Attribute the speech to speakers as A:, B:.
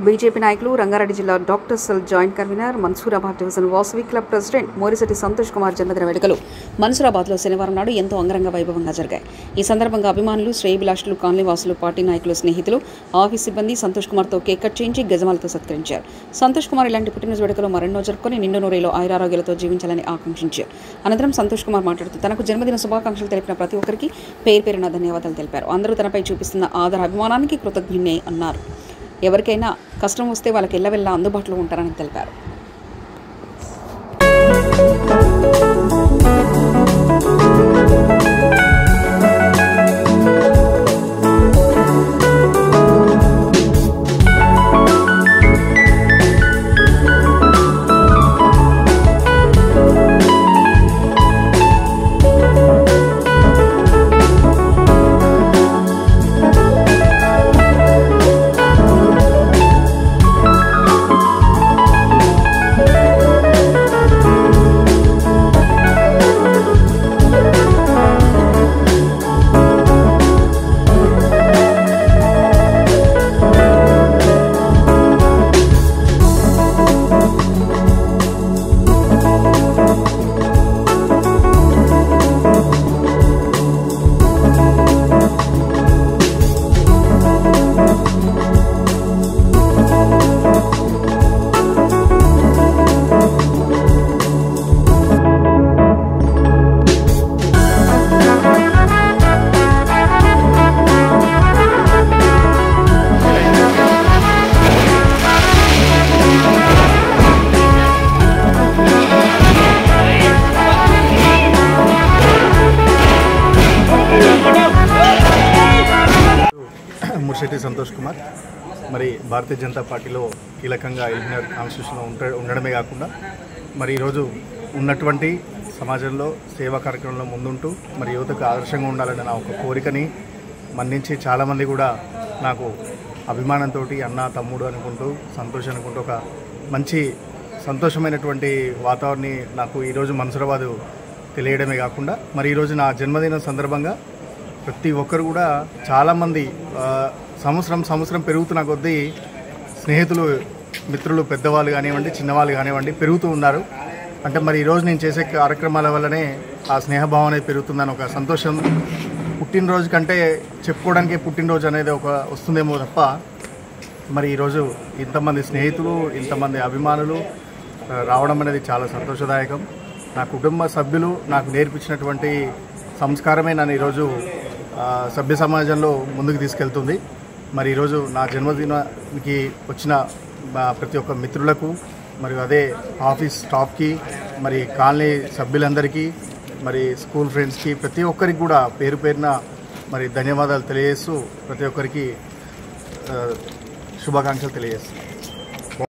A: BJP నాయకులు రంగారెడ్డి జిల్లా doctor cell joint convener Mansoorabad division Vasavi club president Morisetti Santosh Kumar జన్మదిన వేడుకలు మన్సూరాబాద్లో శనివారం నాడు ఎంతో అంగరంగ వైభవంగా జరిగాయి. ఈ సందర్భంగా అభిమానులు, శ్రేయభిలాషులు, కాలనీవాసులు, పార్టీ నాయకులు, స్నేహితులు, ఆఫీస్ సిబ్బంది సంతోష్ కుమార్తో కేక్ కట్ చేయించి గజమాలతో సత్కరించారు. సంతోష్ కుమార్ ఇలాంటి పుట్టినరోజు వేడుకలు మరెన్నో జరుపుకొని నిండు నూరేలో ఆయురారోగ్యాలతో జీవించాలని ఆకాంక్షించారు. అనంతరం సంతోష్ కుమార్ మాట్లాడుతూ తనకు జన్మదిన శుభాకాంక్షలు తెలిపిన ప్రతి ఒక్కరికి పేరున ధన్యవాదాలు తెలిపారు. అందరూ తనపై చూపిస్తున్న ఆదర అభిమానానికి కృతజ్ఞుణ్ణి అన్నారు. ఎవరికైనా కష్టం వస్తే వాళ్ళకి ఎల్లవెల్లా అందుబాటులో ఉంటారని తెలిపారు.
B: మోరిశెట్టి సంతోష్ కుమార్ మరి భారతీయ జనతా పార్టీలో కీలకంగా ఇంజనీర్ కాన్స్టిట్యూషన్లో ఉండడమే కాకుండా మరి ఈరోజు ఉన్నటువంటి సమాజంలో సేవా కార్యక్రమంలో ముందుంటూ మరి యువతకు ఆదర్శంగా ఉండాలనే నా ఒక కోరికని మన్నించి చాలామంది కూడా నాకు అభిమానంతో అన్న, తమ్ముడు అనుకుంటూ, సంతోష్ అనుకుంటూ ఒక మంచి సంతోషమైనటువంటి వాతావరణాన్ని నాకు ఈరోజు మన్సూరాబాద్ తెలియడమే కాకుండా మరి ఈరోజు నా జన్మదినం సందర్భంగా ప్రతి ఒక్కరు కూడా చాలామంది సంవత్సరం పెరుగుతున్న కొద్దీ స్నేహితులు, మిత్రులు, పెద్దవాళ్ళు కానివ్వండి, చిన్నవాళ్ళు కానివ్వండి పెరుగుతూ ఉన్నారు. అంటే మరి ఈరోజు నేను చేసే కార్యక్రమాల వల్లనే ఆ స్నేహభావం అనేది పెరుగుతుందని ఒక సంతోషం. పుట్టినరోజు కంటే చెప్పుకోవడానికి పుట్టినరోజు అనేది ఒక వస్తుందేమో తప్ప మరి ఈరోజు ఇంతమంది స్నేహితులు, ఇంతమంది అభిమానులు రావడం అనేది చాలా సంతోషదాయకం. నా కుటుంబ సభ్యులు నాకు నేర్పించినటువంటి సంస్కారమే నన్ను ఈరోజు సభ్య సమాజంలో ముందుకు తీసుకెళ్తుంది. మరి ఈరోజు నా జన్మదినానికి వచ్చిన ప్రతి ఒక్క మిత్రులకు, మరియు అదే ఆఫీస్ స్టాఫ్కి, మరి కాలనీ సభ్యులందరికీ, మరి స్కూల్ ఫ్రెండ్స్కి, ప్రతి ఒక్కరికి కూడా పేరున మరి ధన్యవాదాలు తెలియజేస్తూ ప్రతి ఒక్కరికి శుభాకాంక్షలు తెలియజేస్తాను.